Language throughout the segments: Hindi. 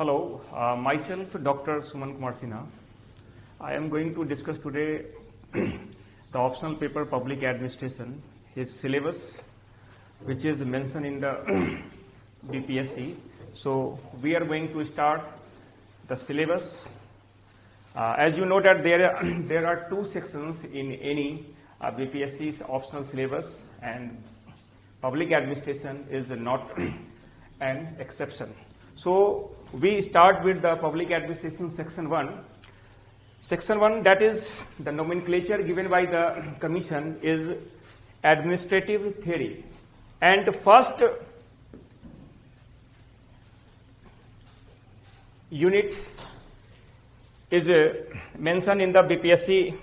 Hello, myself Dr. Suman Kumar Sinha. I am going to discuss today the optional paper Public Administration, his syllabus, which is mentioned in the BPSC. So we are going to start the syllabus. As you know that there are two sections in any BPSC's optional syllabus, and public administration is not an exception. So we start with the public administration section 1. Section 1, that is the nomenclature given by the commission, is administrative theory. And first unit is mentioned in the BPSC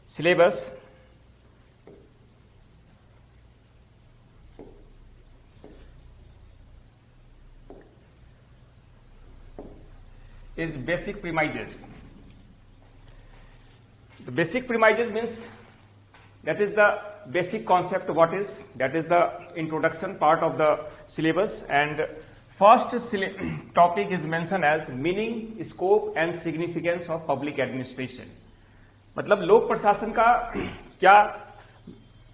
syllabus. Is basic premises. The basic premises means that is the basic concept that is the introduction part of the syllabus, and first topic is mentioned as meaning, scope and significance of public administration. मतलब लोक प्रशासन का क्या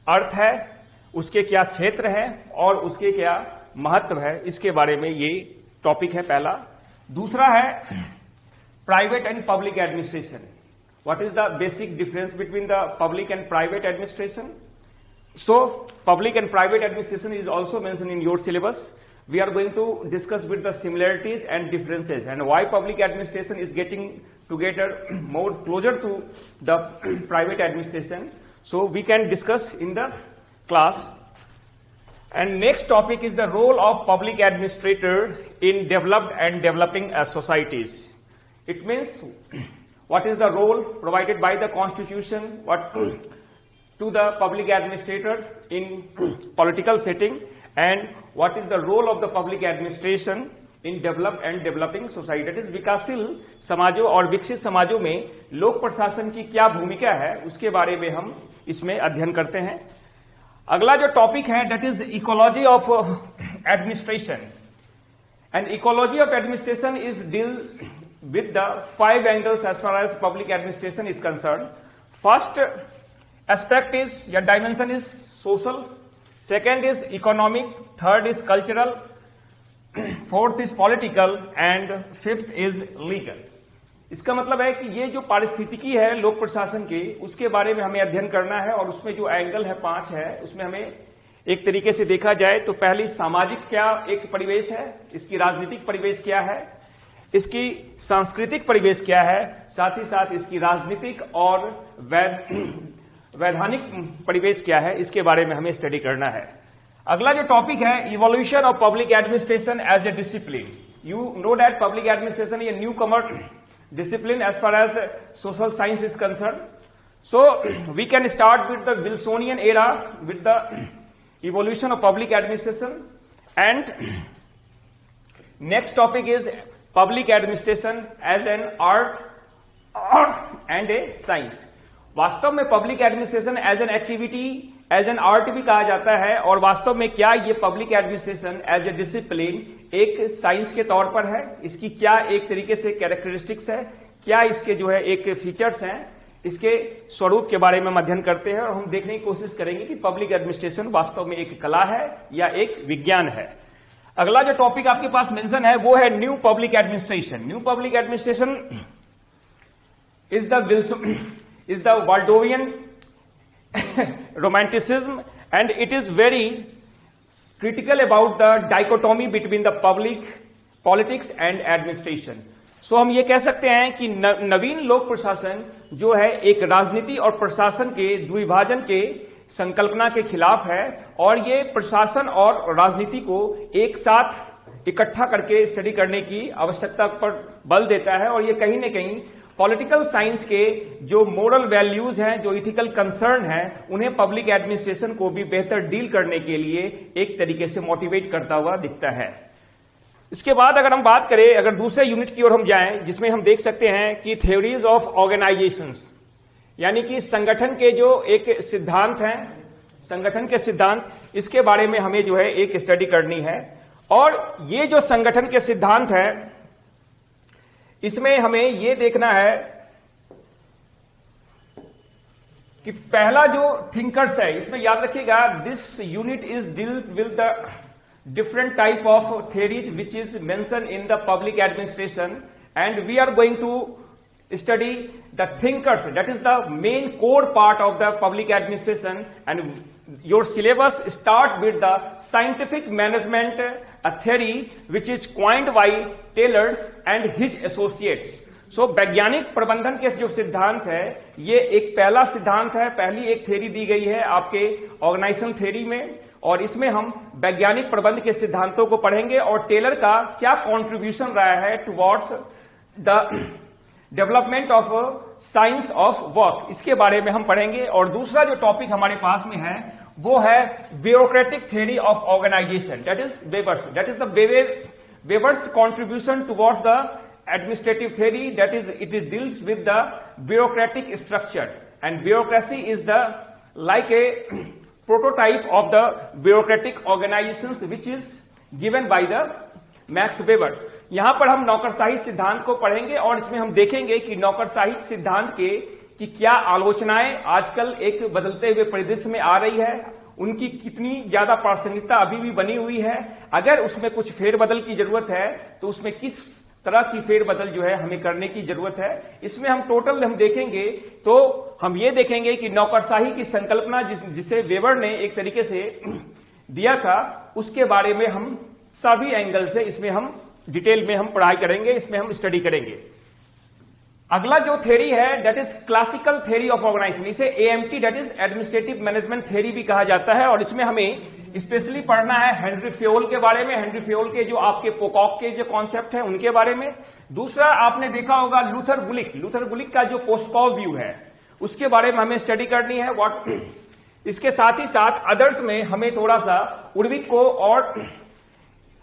अर्थ है, उसके क्या क्षेत्र है और उसके क्या महत्व है, इसके बारे में ये टॉपिक है पहला. दूसरा है private and public administration. What is the basic difference between the public and private administration? So public and private administration is also mentioned in your syllabus. We are going to discuss with the similarities and differences and why public administration is getting together more closer to the private administration. So we can discuss in the class. And next topic is the role of public administrator in developed and developing societies. It means what is the role provided by the constitution to the public administrator in political setting, and what is the role of the public administration in developed and developing society. That is विकासशील समाजों और विकसित समाजों में लोक प्रशासन की क्या भूमिका है, उसके बारे में हम इसमें अध्ययन करते हैं. अगला जो टॉपिक है that is ecology of administration. And ecology of administration is deal with the 5 angles as far as public administration is concern. First aspect is या dimension is social, second is economic, third is cultural, fourth is political and fifth is legal. इसका मतलब है कि ये जो पारिस्थितिकी है लोक प्रशासन की, उसके बारे में हमें अध्ययन करना है, और उसमें जो एंगल है 5 है, उसमें हमें एक तरीके से देखा जाए तो पहली सामाजिक क्या एक परिवेश है, इसकी राजनीतिक परिवेश क्या है, इसकी सांस्कृतिक परिवेश क्या है, साथ ही साथ इसकी राजनीतिक और वैधानिक परिवेश क्या है, इसके बारे में हमें स्टडी करना है. अगला जो टॉपिक है evolution of public administration as a discipline. You know that public administration is a newcomer discipline as far as social science is concerned. So we can start with the Wilsonian era with the evolution of public administration, and next topic is public administration as an art and a science. वास्तव में public administration as an activity, as an art भी कहा जाता है, और वास्तव में क्या ये public administration as a discipline एक साइंस के तौर पर है, इसकी क्या एक तरीके से कैरेक्टरिस्टिक्स है, क्या इसके जो है एक फीचर्स हैं, इसके स्वरूप के बारे में हम अध्ययन करते हैं, और हम देखने की कोशिश करेंगे कि पब्लिक एडमिनिस्ट्रेशन वास्तव में एक कला है या एक विज्ञान है. अगला जो टॉपिक आपके पास मेंशन है वो है new public administration. New public administration is the Waldorfian romanticism, and it is very critical about the dichotomy between the public politics and administration. So हम ये कह सकते हैं कि नवीन लोक प्रशासन जो है एक राजनीति और प्रशासन के द्विभाजन के संकल्पना के खिलाफ है, और ये प्रशासन और राजनीति को एक साथ इकट्ठा करके स्टडी करने की आवश्यकता पर बल देता है, और ये कहीं न कहीं पॉलिटिकल साइंस के जो मोरल वैल्यूज हैं, जो इथिकल कंसर्न हैं, उन्हें पब्लिक एडमिनिस्ट्रेशन को भी बेहतर डील करने के लिए एक तरीके से मोटिवेट करता हुआ दिखता है. इसके बाद अगर हम बात करें, अगर दूसरे यूनिट की ओर हम जाएं, जिसमें हम देख सकते हैं कि थ्योरीज ऑफ ऑर्गेनाइजेशंस, यानी कि संगठन के जो एक सिद्धांत हैं, संगठन के सिद्धांत, इसके बारे में हमें जो है एक स्टडी करनी है. और ये जो संगठन के सिद्धांत है, इसमें हमें ये देखना है कि पहला जो थिंकर्स है, इसमें याद रखिएगा this unit is deal with the different type of theories which is mentioned in the public administration, and we are going to study the thinkers. That is the main core part of the public administration, and your syllabus start with the scientific management theory which is coined by Taylor and his associates. सो वैज्ञानिक प्रबंधन के जो सिद्धांत है, ये एक पहला सिद्धांत है, पहली एक थ्योरी दी गई है आपके ऑर्गेनाइजेशन थ्योरी में, और इसमें हम वैज्ञानिक प्रबंध के सिद्धांतों को पढ़ेंगे और टेलर का क्या कॉन्ट्रीब्यूशन रहा है towards the development of science of work, इसके बारे में हम पढ़ेंगे। और दूसरा जो टॉपिक हमारे पास में है वो है bureaucratic theory of organisation, that is Weber's, that is the Weber's contribution towards the administrative theory, that is it deals with the bureaucratic structure, and bureaucracy is the like a prototype of the bureaucratic organizations which is given by the max weber. यहां पर हम नौकरशाही सिद्धांत को पढ़ेंगे और इसमें हम देखेंगे कि नौकरशाही सिद्धांत के की क्या आलोचनाएं आजकल एक बदलते हुए परिदृश्य में आ रही है, उनकी कितनी ज्यादा प्रासंगिकता अभी भी बनी हुई है, अगर उसमें कुछ फेरबदल की जरूरत है तो उसमें किस तरह की फेरबदल जो है हमें करने की जरूरत है। इसमें हम टोटल हम देखेंगे तो हम ये देखेंगे कि नौकरशाही की संकल्पना जिसे वेबर ने एक तरीके से दिया था, उसके बारे में हम सभी एंगल से इसमें हम डिटेल में हम पढ़ाई करेंगे, इसमें हम स्टडी करेंगे। अगला जो थ्योरी है that is classical theory of organisation, इसे AMT that is administrative management theory भी कहा जाता है, और इसमें हमें स्पेशली पढ़ना है हेनरी फ्योल के बारे में, हेनरी फ्योल के जो आपके पोकॉक के जो कॉन्सेप्ट है उनके बारे में। दूसरा आपने देखा होगा लूथर गुलिक का जो पोस्टकॉव व्यू है उसके बारे में हमें स्टडी करनी है। इसके साथ ही साथ अदर्स में हमें थोड़ा सा उर्विक को और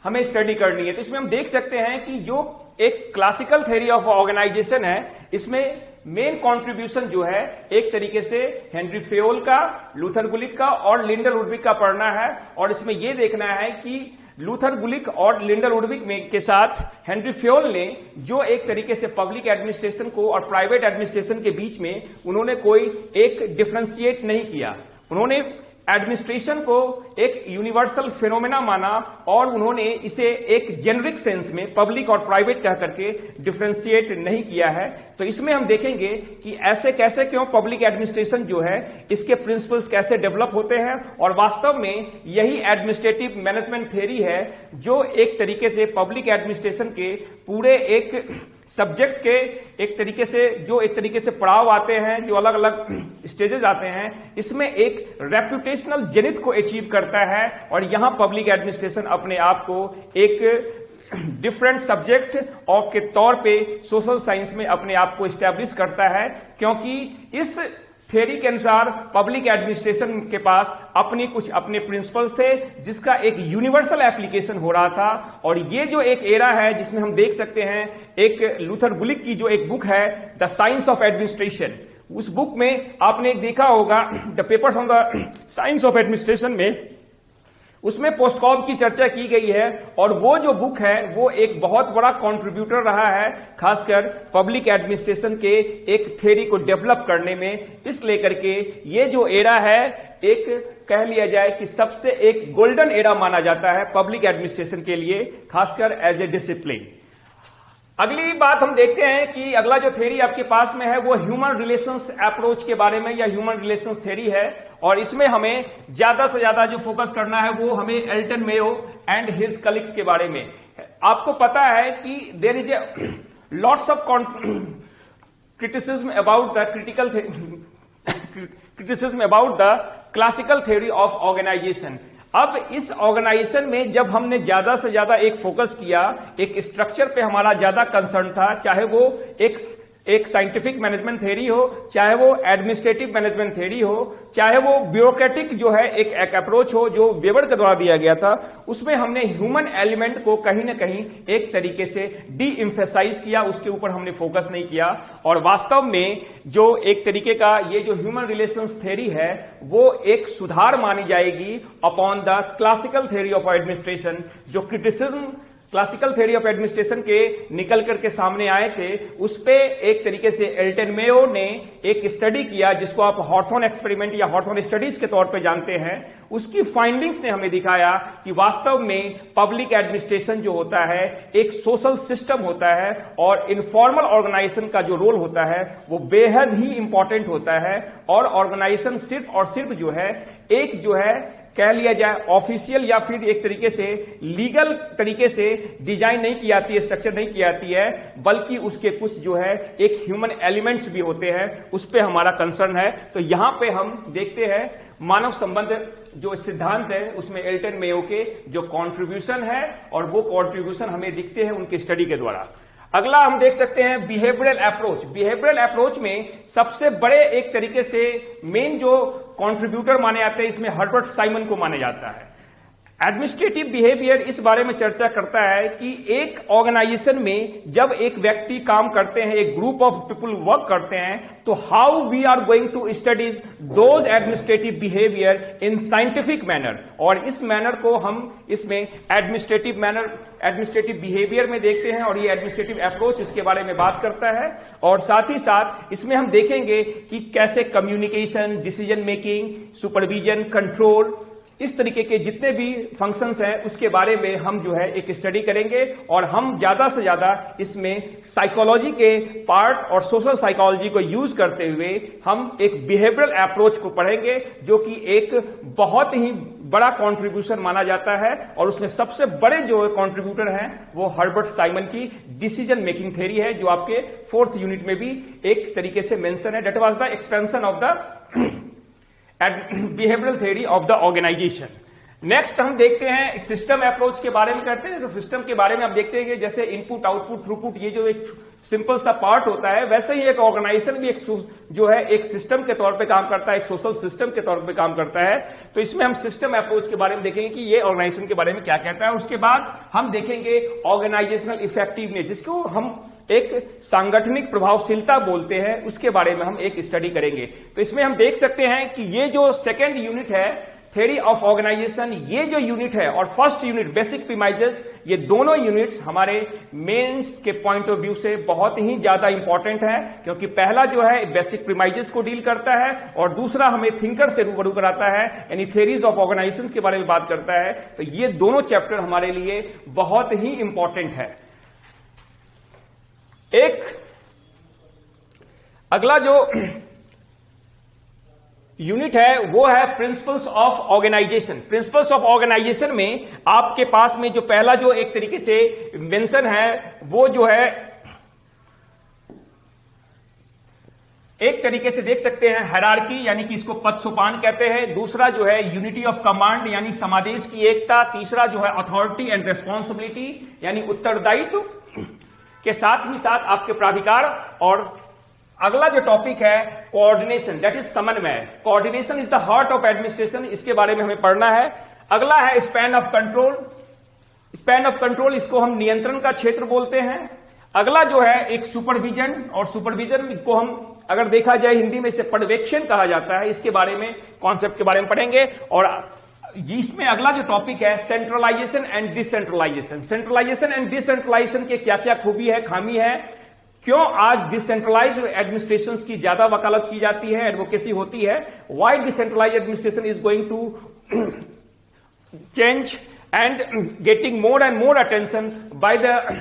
हमें स्टडी करनी है। तो इसमें हम देख सकते हैं कि जो एक क्लासिकल थ्योरी ऑफ ऑर्गेनाइजेशन है, इसमें मेन कंट्रीब्यूशन जो है एक तरीके से हेनरी फ्योल का, लूथर गुलिक का और लिंडल उडविक का पढ़ना है, और इसमें यह देखना है कि लूथर गुलिक और लिंडल उडविक में के साथ हेनरी फ्योल ने जो एक तरीके से पब्लिक एडमिनिस्ट्रेशन को और प्राइवेट एडमिनिस्ट्रेशन के बीच में उन्होंने कोई एक डिफरेंशिएट नहीं किया, उन्होंने एडमिनिस्ट्रेशन को एक यूनिवर्सल फिनोमेना माना और उन्होंने इसे एक जेनरिक सेंस में पब्लिक और प्राइवेट कह करके डिफरेंशिएट नहीं किया है। तो इसमें हम देखेंगे कि ऐसे कैसे क्यों पब्लिक एडमिनिस्ट्रेशन जो है इसके प्रिंसिपल्स कैसे डेवलप होते हैं, और वास्तव में यही एडमिनिस्ट्रेटिव मैनेजमेंट थ्योरी है जो एक तरीके से पब्लिक एडमिनिस्ट्रेशन के पूरे एक सब्जेक्ट के एक तरीके से जो एक तरीके से पड़ाव आते हैं, जो अलग अलग स्टेजेस आते हैं, इसमें एक रेप्यूटेशनल जेनिथ को अचीव करता है, और यहां पब्लिक एडमिनिस्ट्रेशन अपने आप को एक डिफरेंट सब्जेक्ट और के तौर पे सोशल साइंस में अपने आप को एस्टैब्लिश करता है, क्योंकि इस थ्योरी के अनुसार पब्लिक एडमिनिस्ट्रेशन के पास अपने प्रिंसिपल्स थे जिसका एक यूनिवर्सल एप्लीकेशन हो रहा था। और ये जो एक एरा है जिसमें हम देख सकते हैं एक लूथर गुलिक की जो एक बुक है द साइंस ऑफ एडमिनिस्ट्रेशन, उस बुक में आपने देखा होगा the papers on the science of administration में उसमें पोस्टकॉव की चर्चा की गई है, और वो जो बुक है वो एक बहुत बड़ा कंट्रीब्यूटर रहा है खासकर पब्लिक एडमिनिस्ट्रेशन के एक थ्योरी को डेवलप करने में। इस लेकर के ये जो एरा है एक कह लिया जाए कि सबसे एक गोल्डन एरा माना जाता है पब्लिक एडमिनिस्ट्रेशन के लिए, खासकर एज ए डिसिप्लिन। अगली बात हम देखते हैं कि अगला जो थ्योरी आपके पास में है वो ह्यूमन रिलेशंस अप्रोच के बारे में या ह्यूमन रिलेशंस थ्योरी है, और इसमें हमें ज्यादा से ज्यादा जो फोकस करना है वो हमें Elton Mayo and his colleagues के बारे में। आपको पता है कि there is a lots of criticism about the classical theory of organisation. अब इस ऑर्गेनाइजेशन में जब हमने ज्यादा से ज्यादा एक फोकस किया, एक स्ट्रक्चर पे हमारा ज्यादा कंसर्न था, चाहे वो एक साइंटिफिक मैनेजमेंट थ्योरी हो, चाहे वो एडमिनिस्ट्रेटिव मैनेजमेंट थ्योरी हो, चाहे वो ब्यूरोक्रेटिक जो है एक अप्रोच हो जो वेबर के द्वारा दिया गया था, उसमें हमने ह्यूमन एलिमेंट को कहीं ना कहीं एक तरीके से डी एम्फेसाइज किया, उसके ऊपर हमने फोकस नहीं किया। और वास्तव में जो एक तरीके का ये जो ह्यूमन रिलेशंस थ्योरी है वो एक सुधार मानी जाएगी upon the classical theory of administration, जो criticism classical theory of administration के निकल करके सामने आए थे, उस पे एक तरीके से एल्टन मेयो ने एक स्टडी किया जिसको आप हॉर्थॉर्न एक्सपेरिमेंट या हॉर्थॉर्न स्टडीज के तौर पे जानते हैं। उसकी फाइंडिंग्स ने हमें दिखाया कि वास्तव में पब्लिक एडमिनिस्ट्रेशन जो होता है एक सोशल सिस्टम होता है और इनफॉर्मल ऑर्गेनाइजेशन का जो रोल होता है वो बेहद ही इंपॉर्टेंट होता है। और ऑर्गेनाइजेशन सिर्फ और सिर्फ जो है एक जो है कह लिया जाए ऑफिशियल या फिर एक तरीके से लीगल तरीके से डिजाइन नहीं की जाती है, स्ट्रक्चर नहीं की जाती है, बल्कि उसके कुछ जो है एक ह्यूमन एलिमेंट्स भी होते हैं, उस पे हमारा कंसर्न है। तो यहां पे हम देखते हैं मानव संबंध जो सिद्धांत है उसमें एल्टन मेयो के जो कंट्रीब्यूशन है और वो कंट्रीब्यूशन हमें दिखते हैं उनकी स्टडी के द्वारा। अगला हम देख सकते हैं बिहेवियरल अप्रोच। बिहेवियरल अप्रोच में सबसे बड़े एक तरीके से मेन जो कंट्रीब्यूटर माने जाते हैं इसमें हर्बर्ट साइमन को माना जाता है। एडमिनिस्ट्रेटिव बिहेवियर इस बारे में चर्चा करता है कि एक ऑर्गेनाइजेशन में जब एक व्यक्ति काम करते हैं, एक ग्रुप ऑफ पीपल वर्क करते हैं, तो how we are going to studies those administrative behaviour in scientific manner. और इस मैनर को हम इसमें एडमिनिस्ट्रेटिव बिहेवियर में देखते हैं और ये एडमिनिस्ट्रेटिव अप्रोच इसके बारे में बात करता है। और साथ ही साथ इसमें हम देखेंगे कि कैसे communication, decision making, supervision, control, इस तरीके के जितने भी फंक्शंस हैं उसके बारे में हम जो है एक स्टडी करेंगे। और हम ज्यादा से ज्यादा इसमें साइकोलॉजी के पार्ट और सोशल साइकोलॉजी को यूज करते हुए हम एक बिहेवियरल अप्रोच को पढ़ेंगे जो कि एक बहुत ही बड़ा कंट्रीब्यूशन माना जाता है। और उसमें सबसे बड़े जो कंट्रीब्यूटर हैं वो हर्बर्ट साइमन की डिसीजन मेकिंग थ्योरी है जो आपके 4th यूनिट में भी एक तरीके से मेंशन है। That was the expansion of the behavioural theory of the organisation. Next हम देखते हैं सिस्टम अप्रोच के बारे में करते हैं। सिस्टम के बारे में आप देखते हैं कि जैसे इनपुट, आउटपुट, थ्रूपुट, ये जो एक सिंपल सा पार्ट होता है, वैसे ही एक ऑर्गेनाइजेशन भी एक जो है एक सिस्टम के तौर पे काम करता है, एक सोशल सिस्टम के तौर पे काम करता है। तो इसमें हम सिस्टम अप्रोच के बारे में देखेंगे कि ये ऑर्गेनाइजेशन के बारे में क्या कहता है। उसके बाद हम देखेंगे ऑर्गेनाइजेशनल इफेक्टिवनेस, जिसको हम एक सांगठनिक प्रभावशीलता बोलते हैं, उसके बारे में हम एक स्टडी करेंगे। तो इसमें हम देख सकते हैं कि ये जो सेकेंड यूनिट है थ्योरी ऑफ ऑर्गेनाइजेशन, ये जो यूनिट है और फर्स्ट यूनिट बेसिक प्रीमाइजेस, ये दोनों यूनिट्स हमारे मेंस के पॉइंट ऑफ व्यू से बहुत ही ज्यादा इंपॉर्टेंट है, क्योंकि पहला जो है बेसिक प्रीमाइजेस को डील करता है और दूसरा हमें थिंकर से रूबरू कराता है, यानी थ्योरीज ऑफ ऑर्गेनाइजेशन के बारे में बात करता है। तो ये दोनों चैप्टर हमारे लिए बहुत ही इंपॉर्टेंट है। एक अगला जो यूनिट है वो है principles of organisation. Principles of organisation में आपके पास में जो पहला जो एक तरीके से मेंशन है वो जो है एक तरीके से देख सकते हैं हायरार्की, यानी कि इसको पद सोपान कहते हैं। दूसरा जो है यूनिटी ऑफ कमांड, यानी समादेश की एकता। तीसरा जो है अथॉरिटी एंड रेस्पॉन्सिबिलिटी, यानी उत्तरदायित्व के साथ ही साथ आपके प्राधिकार। और अगला जो टॉपिक है कोऑर्डिनेशन, दैट इज समन्वय। Coordination is the heart of administration, इसके बारे में हमें पढ़ना है। अगला है span of control. Span of control इसको हम नियंत्रण का क्षेत्र बोलते हैं। अगला जो है एक सुपरविजन, और सुपरविजन को हम अगर देखा जाए हिंदी में इसे पर्यवेक्षण कहा जाता है, इसके बारे में कॉन्सेप्ट के बारे में पढ़ेंगे। और इसमें अगला जो टॉपिक है centralisation and decentralisation. Centralisation and decentralisation के क्या क्या खूबी है, खामी है, क्यों आज डिसेंट्रलाइज्ड एडमिनिस्ट्रेशंस की ज्यादा वकालत की जाती है, एडवोकेसी होती है, why decentralised administration is going to change and getting more and more attention by the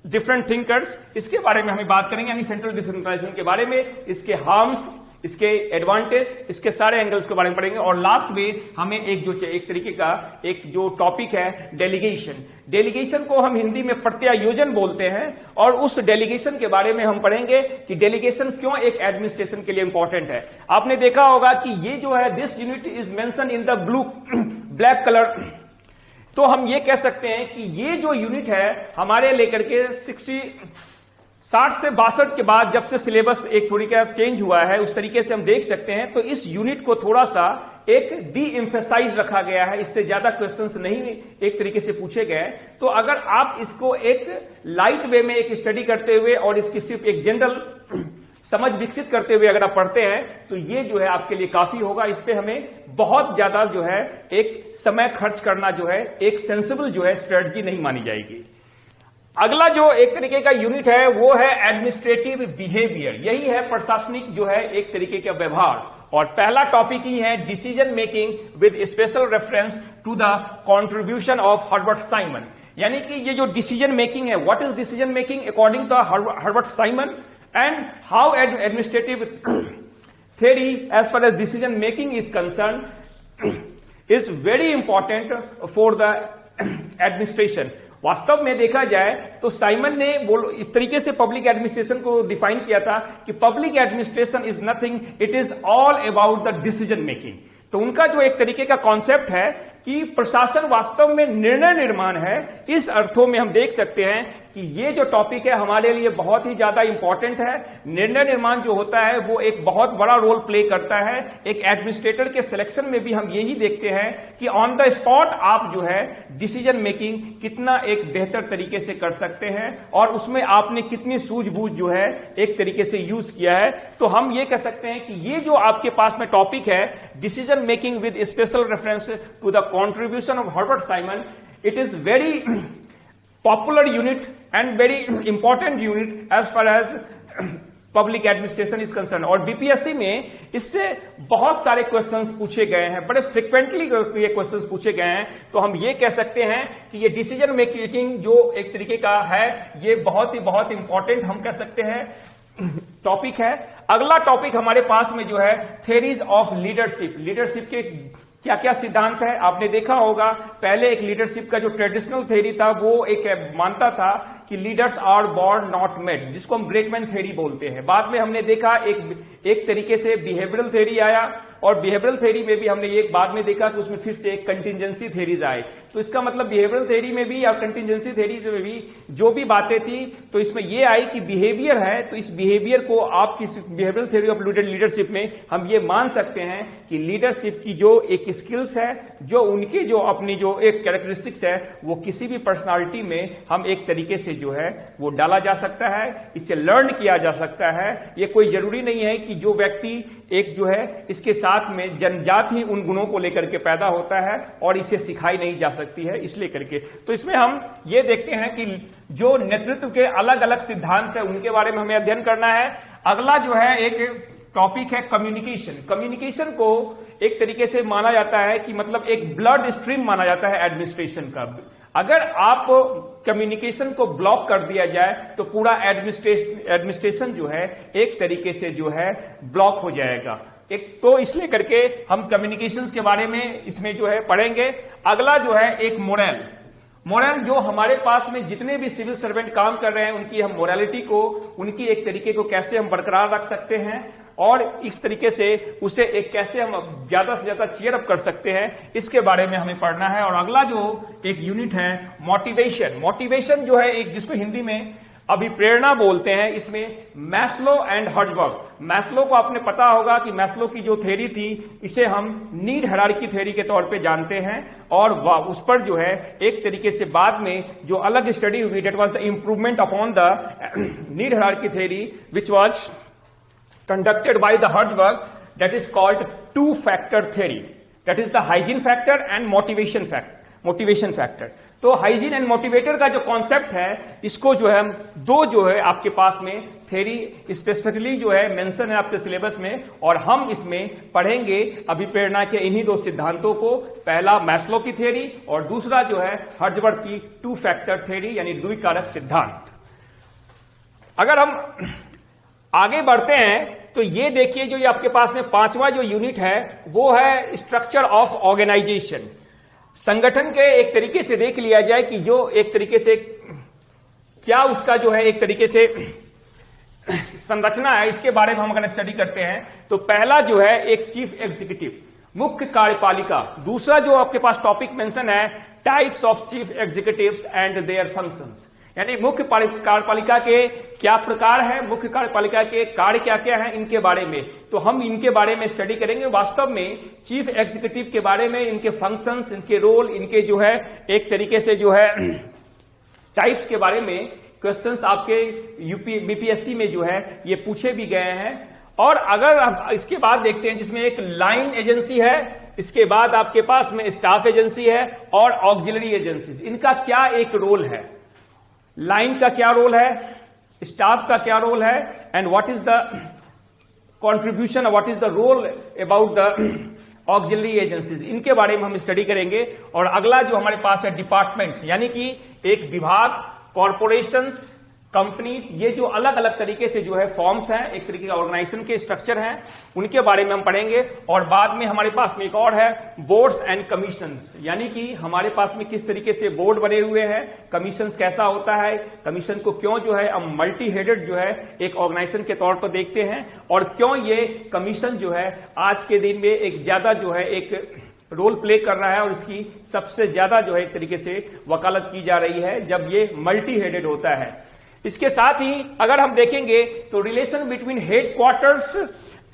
different thinkers, इसके बारे में हमें बात करेंगे, यानी सेंट्रल डिसेंट्रलाइजेशन के बारे में, इसके हार्म्स, इसके एडवांटेज, इसके सारे एंगल्स के बारे में पढ़ेंगे। और लास्ट में हमें एक तरीके का एक जो टॉपिक है डेलीगेशन। डेलीगेशन को हम हिंदी में प्रत्यायोजन बोलते हैं, और उस डेलीगेशन के बारे में हम पढ़ेंगे कि डेलीगेशन क्यों एक एडमिनिस्ट्रेशन के लिए इंपॉर्टेंट है। आपने देखा होगा कि ये जो है this unit is mention in the black colour. तो हम ये कह सकते हैं कि ये जो यूनिट है हमारे लेकर के 60 से 62 के बाद जब से सिलेबस एक थोड़ी का चेंज हुआ है, उस तरीके से हम देख सकते हैं। तो इस यूनिट को थोड़ा सा एक डी एम्फेसाइज रखा गया है, इससे ज्यादा क्वेश्चंस नहीं एक तरीके से पूछे गए। तो अगर आप इसको एक लाइट वे में एक स्टडी करते हुए और इसकी सिर्फ एक जनरल समझ विकसित करते हुए अगर आप पढ़ते हैं तो ये जो है आपके लिए काफी होगा। इस पे हमें बहुत ज्यादा जो है एक समय खर्च करना जो है एक सेंसिबल जो है स्ट्रेटजी नहीं मानी जाएगी। अगला जो एक तरीके का यूनिट है वो है एडमिनिस्ट्रेटिव बिहेवियर, यही है प्रशासनिक जो है एक तरीके का व्यवहार। और पहला टॉपिक ही है decision making with special reference to the contribution of Herbert Simon. यानी कि ये जो डिसीजन मेकिंग है, what is decision making according to Herbert Simon and how administrative theory as far as decision making is concerned is very important for the administration। वास्तव में देखा जाए तो साइमन ने इस तरीके से पब्लिक एडमिनिस्ट्रेशन को डिफाइन किया था कि public administration is nothing, it is all about the decision making. तो उनका जो एक तरीके का कॉन्सेप्ट है कि प्रशासन वास्तव में निर्णय निर्माण है। इस अर्थों में हम देख सकते हैं कि ये जो टॉपिक है हमारे लिए बहुत ही ज्यादा इंपॉर्टेंट है। निर्णय निर्माण जो होता है वो एक बहुत बड़ा रोल प्ले करता है। एक एडमिनिस्ट्रेटर के सिलेक्शन में भी हम यही देखते हैं कि ऑन द स्पॉट आप जो है डिसीजन मेकिंग कितना एक बेहतर तरीके से कर सकते हैं और उसमें आपने कितनी सूझबूझ जो है एक तरीके से यूज किया है। तो हम ये कह सकते हैं कि ये जो आपके पास में टॉपिक है decision making with special reference to the contribution of Herbert Simon, it is very popular unit and very important unit as far as public administration is concern. और बीपीएससी में इससे बहुत सारे क्वेश्चंस पूछे गए हैं, बड़े फ्रिक्वेंटली ये क्वेश्चंस पूछे गए हैं। तो हम ये कह सकते हैं कि ये डिसीजन मेकिंग जो एक तरीके का है ये बहुत इंपॉर्टेंट हम कह सकते हैं टॉपिक है। अगला टॉपिक हमारे पास में जो है थ्योरीज ऑफ लीडरशिप। लीडरशिप के क्या क्या सिद्धांत है आपने देखा होगा। पहले एक लीडरशिप का जो ट्रेडिशनल थ्योरी था वो एक मानता था कि leaders are born not made, जिसको हम ब्रेकमैन थ्योरी बोलते हैं। बाद में हमने देखा एक तरीके से बिहेवियरल थ्योरी आया और बिहेवियरल थ्योरी में भी हमने एक बाद में देखा कि उसमें फिर से एक कंटिजेंसी थ्योरीज आए। तो इसका मतलब बिहेवियरल थ्योरी में भी और कंटिजेंसी थ्योरीज में भी जो भी बातें थी तो इसमें ये आई कि बिहेवियर है तो इस बिहेवियर को आप किस बिहेवियरल थ्योरी ऑफ लीडरशिप में हम ये मान सकते हैं कि लीडरशिप की जो एक स्किल्स है, जो उनकी जो अपनी जो एक कैरेक्टरिस्टिक्स है वो किसी भी पर्सनालिटी में हम एक तरीके से जो है वो डाला जा सकता है, इसे लर्न किया जा सकता है। ये कोई जरूरी नहीं है कि जो व्यक्ति एक जो है इसके साथ में जन्मजात ही उन गुणों को लेकर के पैदा होता है और इसे सिखाई नहीं जा सकती है इसलिए करके। तो इसमें हम ये देखते हैं कि जो नेतृत्व के अलग अलग सिद्धांत है उनके बारे में हमें अध्ययन करना है। अगला जो है एक टॉपिक है कम्युनिकेशन। कम्युनिकेशन को एक तरीके से माना जाता है कि मतलब एक ब्लड स्ट्रीम माना जाता है एडमिनिस्ट्रेशन का। अगर आप कम्युनिकेशन को ब्लॉक कर दिया जाए तो पूरा एडमिनिस्ट्रेशन जो है एक तरीके से जो है ब्लॉक हो जाएगा। एक तो इसलिए करके हम कम्युनिकेशंस के बारे में इसमें जो है पढ़ेंगे। अगला जो है एक मोरल। मोरल जो हमारे पास में जितने भी सिविल सर्वेंट काम कर रहे हैं उनकी हम मोरालिटी को, उनकी एक तरीके को कैसे हम बरकरार रख सकते हैं और इस तरीके से उसे एक कैसे हम ज्यादा से ज्यादा चीयर अप कर सकते हैं, इसके बारे में हमें पढ़ना है। और अगला जो एक यूनिट है मोटिवेशन। मोटिवेशन जो है एक जिसको हिंदी में अभिप्रेरणा बोलते हैं। इसमें मैस्लो एंड हर्ट्जबर्ग। मैस्लो को आपने पता होगा कि मैस्लो की जो थ्योरी थी इसे हम नीड हायरार्की थ्योरी के तौर पे जानते हैं और उस पर जो है एक तरीके से बाद में जो अलग स्टडी हुई that was the improvement upon the need hierarchy theory which was conducted by the Hertzberg, that is called two-factor theory. That is the hygiene factor and motivation factor. तो हाइजीन एंड मोटिवेटर का जो कॉन्सेप्ट है इसको जो है हम दो जो है आपके पास में थ्योरी स्पेसिफिकली जो है मेंशन है आपके सिलेबस में और हम इसमें पढ़ेंगे अभिप्रेरणा के इन्हीं दो सिद्धांतों को। पहला मैस्लो की थ्योरी और दूसरा जो है हर्ट्जबर्ग की टू फैक्टर थ्योरी यानी द्विकारक सिद्धांत। अगर हम आगे बढ़ते हैं तो ये देखिए जो ये आपके पास में पांचवा जो यूनिट है वो है स्ट्रक्चर ऑफ ऑर्गेनाइजेशन। संगठन के एक तरीके से देख लिया जाए कि जो एक तरीके से क्या उसका जो है एक तरीके से संरचना है, इसके बारे में हम अगर स्टडी करते हैं तो पहला जो है एक चीफ एग्जीक्यूटिव, मुख्य कार्यपालिका। दूसरा जो आपके पास टॉपिक मेंशन है types of chief executives and their functions, यानी मुख्य कार्यपालिका के क्या प्रकार है, मुख्य कार्यपालिका के कार्य क्या क्या है, इनके बारे में तो हम इनके बारे में स्टडी करेंगे। वास्तव में चीफ एग्जीक्यूटिव के बारे में इनके फंक्शंस, इनके रोल, इनके जो है एक तरीके से जो है टाइप्स के बारे में क्वेश्चंस आपके बीपीएससी में जो है ये पूछे भी गए हैं। और अगर हम इसके बाद देखते हैं जिसमें एक लाइन एजेंसी है, इसके बाद आपके पास में स्टाफ एजेंसी है और ऑक्सिलरी एजेंसी, इनका क्या एक रोल है। लाइन का क्या रोल है, स्टाफ का क्या रोल है, and what is the contribution, what is the role about the auxiliary agencies, इनके बारे में हम स्टडी करेंगे। और अगला जो हमारे पास है डिपार्टमेंट्स, यानी कि एक विभाग, कॉरपोरेशंस, कंपनीज, ये जो अलग अलग तरीके से जो है फॉर्म्स हैं, एक तरीके का ऑर्गेनाइजेशन के स्ट्रक्चर हैं, उनके बारे में हम पढ़ेंगे। और बाद में हमारे पास में एक और है बोर्ड्स एंड कमीशंस, यानी कि हमारे पास में किस तरीके से बोर्ड बने हुए हैं, कमीशंस कैसा होता है, कमीशन को क्यों जो है हम मल्टी हेडेड जो है एक ऑर्गेनाइजेशन के तौर पर देखते हैं, और क्यों ये कमीशन जो है आज के दिन में एक ज्यादा जो है एक रोल प्ले कर रहा है और इसकी सबसे ज्यादा जो है एक तरीके से वकालत की जा रही है जब ये मल्टी हेडेड होता है। इसके साथ ही अगर हम देखेंगे तो relation between head quarters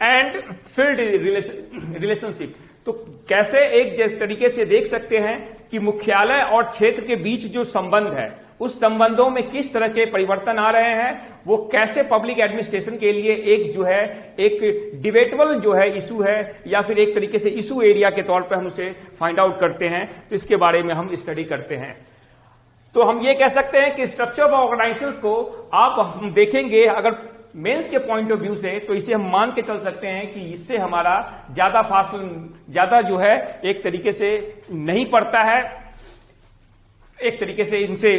and field relationship, तो कैसे एक तरीके से देख सकते हैं कि मुख्यालय और क्षेत्र के बीच जो संबंध है, उस संबंधों में किस तरह के परिवर्तन आ रहे हैं, वो कैसे पब्लिक एडमिनिस्ट्रेशन के लिए एक जो है एक डिबेटेबल जो है इशू है, या फिर एक तरीके से इशू एरिया के तौर पर हम उसे फाइंड आउट करते हैं। तो इसके बारे में हम स्टडी करते हैं। तो हम ये कह सकते हैं कि स्ट्रक्चर ऑफ ऑर्गेनाइजेशंस को आप हम देखेंगे अगर मेंस के पॉइंट ऑफ व्यू से, तो इसे हम मान के चल सकते हैं कि इससे हमारा ज्यादा जो है एक तरीके से नहीं पड़ता है, एक तरीके से इनसे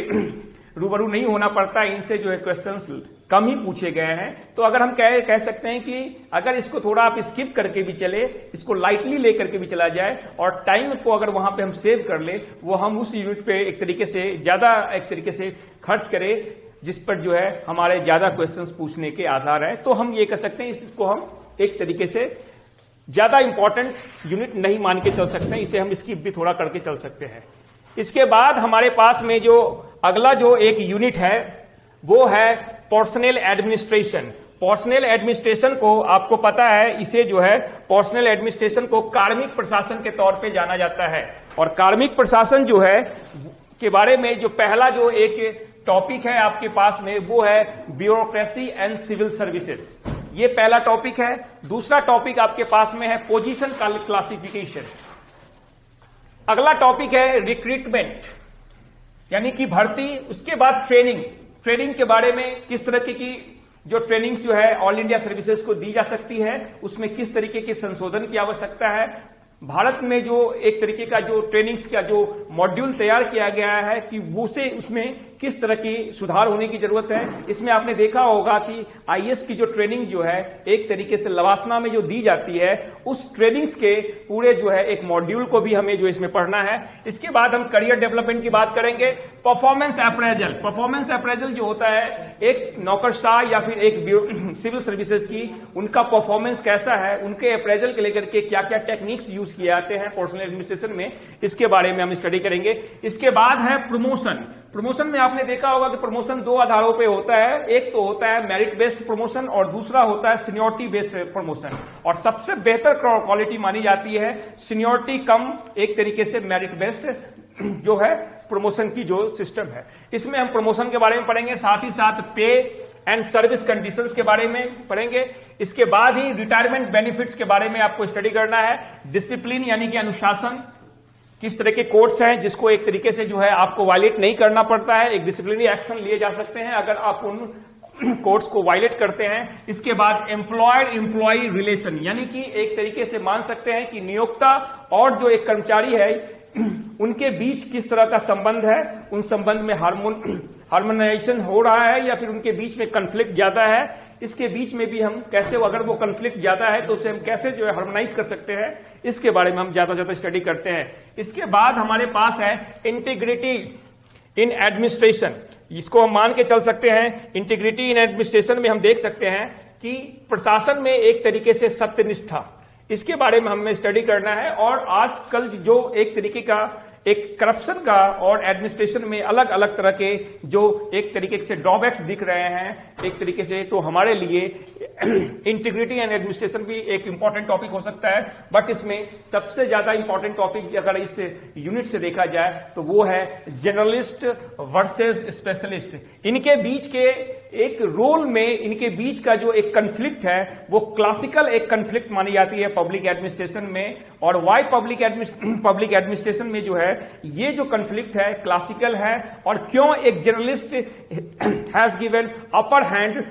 रूबरू नहीं होना पड़ता, इनसे जो है क्वेश्चंस कम ही पूछे गए हैं। तो अगर हम कह सकते हैं कि अगर इसको थोड़ा आप स्किप करके भी चले, इसको लाइटली लेकर के भी चला जाए और टाइम को अगर वहां पे हम सेव कर ले, वो हम उस यूनिट पे एक तरीके से ज्यादा एक तरीके से खर्च करें जिस पर जो है हमारे ज्यादा क्वेश्चंस पूछने के आसार है। तो हम ये कह सकते हैं इसको हम एक तरीके से ज्यादा इंपॉर्टेंट यूनिट नहीं मान के चल सकते हैं, इसे हम स्किप भी थोड़ा करके चल सकते हैं। इसके बाद हमारे पास में जो अगला जो एक यूनिट है वो है पर्सनल एडमिनिस्ट्रेशन। पर्सनल एडमिनिस्ट्रेशन को आपको पता है, इसे जो है पर्सनल एडमिनिस्ट्रेशन को कार्मिक प्रशासन के तौर पे जाना जाता है। और कार्मिक प्रशासन जो है के बारे में जो पहला जो एक टॉपिक है आपके पास में वो है ब्यूरोक्रेसी एंड सिविल सर्विसेज, ये पहला टॉपिक है। दूसरा टॉपिक आपके पास में है पोजीशन क्लासिफिकेशन। अगला टॉपिक है रिक्रूटमेंट यानी कि भर्ती। उसके बाद ट्रेनिंग के बारे में किस तरह की जो ट्रेनिंग्स जो है ऑल इंडिया सर्विसेज को दी जा सकती है, उसमें किस तरीके के संशोधन की आवश्यकता है। भारत में जो एक तरीके का जो ट्रेनिंग्स का जो मॉड्यूल तैयार किया गया है कि उसमें किस तरह की सुधार होने की जरूरत है। इसमें आपने देखा होगा कि आईएएस की जो ट्रेनिंग जो है एक तरीके से लवासना में जो दी जाती है, उस ट्रेनिंग्स के पूरे जो है एक मॉड्यूल को भी हमें जो इसमें पढ़ना है। इसके बाद हम करियर डेवलपमेंट की बात करेंगे। परफॉर्मेंस अप्रेजल जो होता है एक नौकरशाह या फिर एक सिविल सर्विसेज की, उनका परफॉर्मेंस कैसा है, उनके अप्रेजल के लेकर के क्या क्या टेक्निक्स यूज किए जाते हैं पर्सनल एडमिनिस्ट्रेशन में, इसके बारे में हम स्टडी करेंगे। इसके बाद है प्रमोशन में आपने देखा होगा कि प्रमोशन दो आधारों पे होता है, एक तो होता है मेरिट बेस्ड प्रमोशन और दूसरा होता है सीनियरिटी बेस्ड प्रमोशन। और सबसे बेहतर क्वालिटी मानी जाती है सीनियरिटी कम एक तरीके से मेरिट बेस्ड जो है प्रमोशन की जो सिस्टम है। इसमें हम प्रमोशन के बारे में पढ़ेंगे, साथ ही साथ पे एंड सर्विस कंडीशंस के बारे में पढ़ेंगे। इसके बाद ही रिटायरमेंट बेनिफिट्स के बारे में आपको स्टडी करना है। डिसिप्लिन यानी कि अनुशासन, किस तरह के कोड्स हैं जिसको एक तरीके से जो है आपको वायलेट नहीं करना पड़ता है, एक डिसिप्लिनरी एक्शन लिए जा सकते हैं अगर आप उन कोड्स को वायलेट करते हैं। इसके बाद एम्प्लॉय रिलेशन यानी कि एक तरीके से मान सकते हैं कि नियोक्ता और जो एक कर्मचारी है उनके बीच किस तरह का संबंध है, उन संबंध में हार्मोनाइजेशन हो रहा है या फिर उनके बीच में कन्फ्लिक्ट ज्यादा है। इसके बीच में भी हम कैसे, अगर वो कन्फ्लिक्ट ज्यादा है तो उसे हम कैसे जो है हार्मोनाइज कर सकते हैं, इसके बारे में हम ज्यादा स्टडी करते हैं। इसके बाद हमारे पास है इंटीग्रिटी इन एडमिनिस्ट्रेशन। इसको हम मान के चल सकते हैं, इंटीग्रिटी इन एडमिनिस्ट्रेशन में हम देख सकते हैं कि प्रशासन में एक तरीके से सत्यनिष्ठा, इसके बारे में हमें स्टडी करना है। और आजकल जो एक तरीके का एक करप्शन का और एडमिनिस्ट्रेशन में अलग अलग तरह के जो एक तरीके से ड्रॉबैक्स दिख रहे हैं एक तरीके से, तो हमारे लिए इंटीग्रिटी एंड एडमिनिस्ट्रेशन भी एक इंपॉर्टेंट टॉपिक हो सकता है, बट इसमें सबसे ज्यादा इंपॉर्टेंट टॉपिक अगर इस यूनिट से देखा जाए तो वो है जनरलिस्ट वर्सेस स्पेशलिस्ट। इनके बीच के एक रोल में, इनके बीच का जो एक कंफ्लिक्ट है वो क्लासिकल एक कंफ्लिक्ट मानी जाती है पब्लिक एडमिनिस्ट्रेशन में। और वाई पब्लिक एडमिनिस्ट्रेशन में जो है ये जो कंफ्लिक्ट है क्लासिकल है, और क्यों एक journalist has given upper hand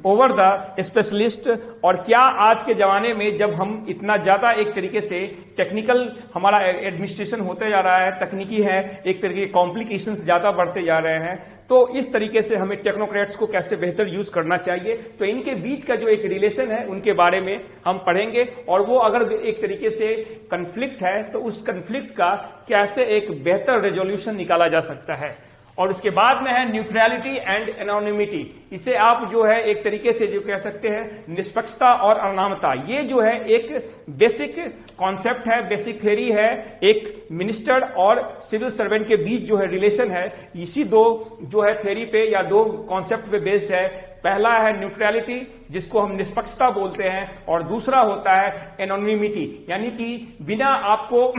over the specialist, और क्या आज के जमाने में जब हम इतना ज्यादा एक तरीके से टेक्निकल हमारा एडमिनिस्ट्रेशन होते जा रहा है, तकनीकी है, एक तरीके के कॉम्प्लिकेशंस ज्यादा बढ़ते जा रहे हैं, तो इस तरीके से हमें टेक्नोक्रेट्स को कैसे बेहतर यूज करना चाहिए, तो इनके बीच का जो एक रिलेशन है उनके बारे में हम पढ़ेंगे। और वो अगर एक तरीके से कंफ्लिक्ट है तो उस कंफ्लिक्ट का कैसे एक बेहतर रेजोल्यूशन निकाला जा सकता है। और उसके बाद में है न्यूट्रलिटी एंड एनोनिमिटी। इसे आप जो है एक तरीके से जो कह सकते हैं निष्पक्षता और अनामता। ये जो है एक बेसिक कॉन्सेप्ट है, बेसिक थ्योरी है, एक मिनिस्टर और सिविल सर्वेंट के बीच जो है रिलेशन है, इसी दो जो है थ्योरी पे या दो कॉन्सेप्ट पे बेस्ड है। पहला है न्यूट्रलिटी जिसको हम निष्पक्षता बोलते हैं, और दूसरा होता है एनोनिमिटी, यानी कि बिना आपको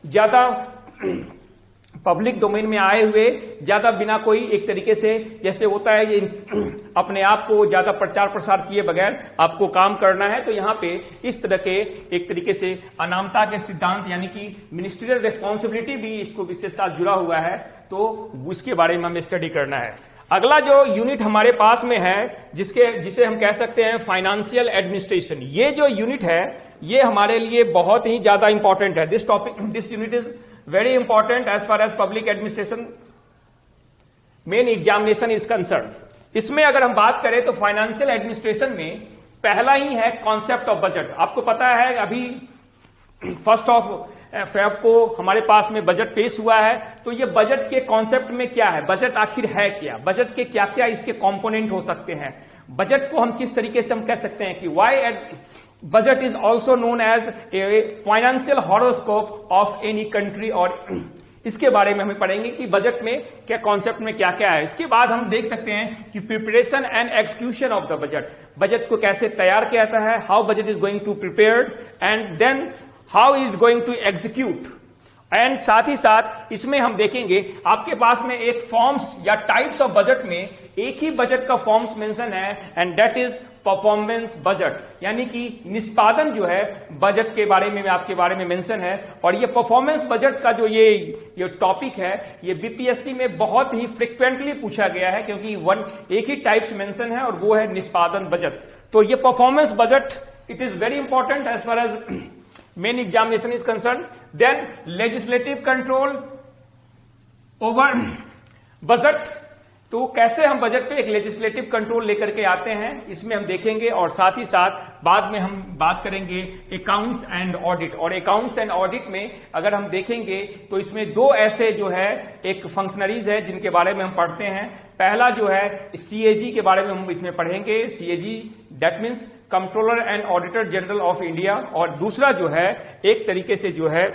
ज्यादा पब्लिक डोमेन में आए हुए, ज्यादा बिना कोई एक तरीके से जैसे होता है ये अपने आप को ज्यादा प्रचार प्रसार किए बगैर आपको काम करना है, तो यहां पे इस तरह के एक तरीके से अनामता के सिद्धांत यानी कि मिनिस्ट्रियल रिस्पॉन्सिबिलिटी भी इसको इसके साथ जुड़ा हुआ है, तो उसके बारे में हमें स्टडी करना है। अगला जो यूनिट हमारे पास में है जिसे हम कह सकते हैं फाइनेंशियल एडमिनिस्ट्रेशन। ये जो यूनिट है ये हमारे लिए बहुत ही ज्यादा इंपॉर्टेंट है। This unit is very important as far as public administration main examination is concerned। इसमें अगर हम बात करें तो फाइनेंशियल एडमिनिस्ट्रेशन में पहला ही है कॉन्सेप्ट ऑफ बजट। आपको पता है अभी 1 February को हमारे पास में बजट पेश हुआ है, तो ये बजट के कॉन्सेप्ट में क्या है, बजट आखिर है क्या, बजट के क्या क्या इसके कंपोनेंट हो सकते हैं, बजट को हम किस तरीके से हम कह सकते हैं कि why budget is also known as a financial horoscope of any country, और इसके बारे में हमें पढ़ेंगे कि बजट में क्या कॉन्सेप्ट में क्या क्या है। इसके बाद हम देख सकते हैं कि preparation and execution of the budget, budget को कैसे तैयार किया जाता है, how budget is going to prepared and then how is going to execute. And साथ ही साथ इसमें हम देखेंगे आपके पास में एक फॉर्म्स या टाइप्स ऑफ बजट में एक ही बजट का फॉर्म्स मेंशन है, and that is performance budget, यानी कि निष्पादन जो है बजट के बारे में आपके बारे में मेंशन है। और ये परफॉर्मेंस बजट का जो ये टॉपिक है ये बीपीएससी में बहुत ही फ्रिक्वेंटली पूछा गया है, क्योंकि एक ही टाइप्स मेंशन है और वो है निष्पादन बजट। तो ये performance budget it is very important as far as main examination is concern. Then legislative control over budget, तो कैसे हम बजट पे एक लेजिस्लेटिव कंट्रोल लेकर के आते हैं इसमें हम देखेंगे। और साथ ही साथ बाद में हम बात करेंगे अकाउंट्स एंड ऑडिट, और अकाउंट्स एंड ऑडिट में अगर हम देखेंगे तो इसमें दो ऐसे जो है एक फंक्शनरीज है जिनके बारे में हम पढ़ते हैं। पहला जो है सीएजी के बारे में हम इसमें पढ़ेंगे, CAG that means controller and auditor general of India, और दूसरा जो है एक तरीके से जो है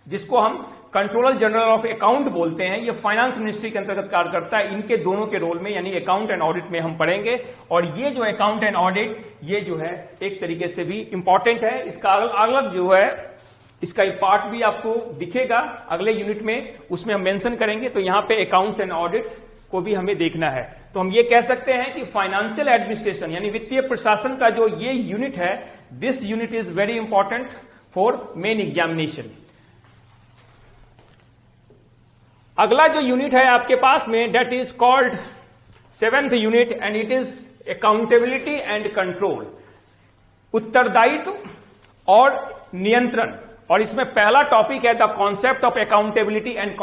जिसको हम कंट्रोलर जनरल ऑफ अकाउंट बोलते हैं, ये फाइनेंस मिनिस्ट्री के अंतर्गत कार्य करता है। इनके दोनों के रोल में यानी अकाउंट एंड ऑडिट में हम पढ़ेंगे। और ये जो अकाउंट एंड ऑडिट ये जो है एक तरीके से भी इंपॉर्टेंट है, इसका अलग जो है इसका एक पार्ट भी आपको दिखेगा अगले यूनिट में, उसमें हम मेंशन करेंगे। तो यहां पे अकाउंट्स एंड ऑडिट को भी हमें देखना है। तो हम ये कह सकते हैं कि फाइनेंशियल एडमिनिस्ट्रेशन यानी वित्तीय प्रशासन का जो ये यूनिट है, this unit is very important for main examination. अगला जो यूनिट है आपके पास में that is called 7th unit and it is accountability and control, उत्तरदायित्व और नियंत्रण। और इसमें पहला टॉपिक है the concept of accountability and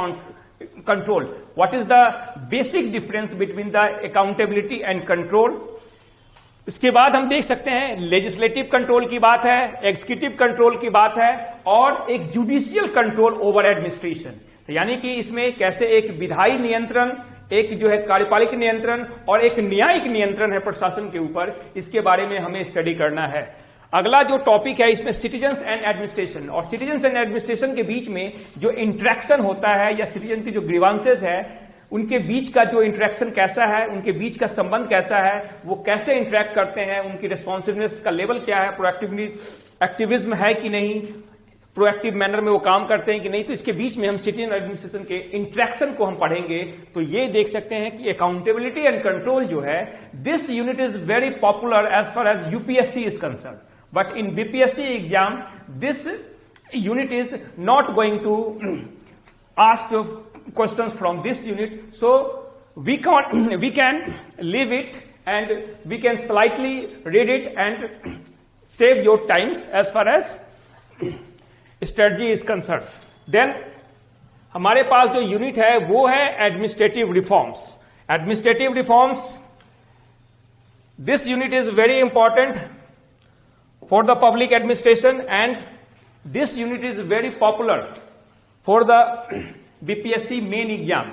control. What is the basic difference between the accountability and control. इसके बाद हम देख सकते हैं लेजिस्लेटिव कंट्रोल की बात है, एग्जीक्यूटिव कंट्रोल की बात है, और एक जुडिशियल कंट्रोल ओवर एडमिनिस्ट्रेशन, यानी कि इसमें कैसे एक विधायी नियंत्रण, एक जो है कार्यपालिक नियंत्रण और एक न्यायिक नियंत्रण है प्रशासन के ऊपर, इसके बारे में हमें स्टडी करना है। अगला जो टॉपिक है इसमें सिटीजन्स एंड एडमिनिस्ट्रेशन, और सिटीजन्स एंड एडमिनिस्ट्रेशन के बीच में जो इंटरेक्शन होता है या सिटीजन की जो ग्रीवांसेस है उनके बीच का जो इंटरेक्शन कैसा है, उनके बीच का संबंध कैसा है, वो कैसे इंटरेक्ट करते हैं, उनकी रिस्पॉन्सिवनेस का लेवल क्या है, एक्टिविज्म है कि नहीं, प्रोएक्टिव मैनर में वो काम करते हैं कि नहीं। तो इसके बीच में हम सिटीजन एडमिनिस्ट्रेशन के इंटरेक्शन को हम पढ़ेंगे। तो ये देख सकते हैं कि अकाउंटेबिलिटी एंड कंट्रोल जो है, this unit is very popular as far as UPSC is concern, but in BPSC exam this unit is not going to ask questions from this unit, so we can leave it and we can slightly read it and save your times as far as strategy is concerned. Then हमारे पास जो यूनिट है वो है administrative reforms. Administrative reforms, this unit is very important for the public administration and this unit is very popular for the BPSC main exam.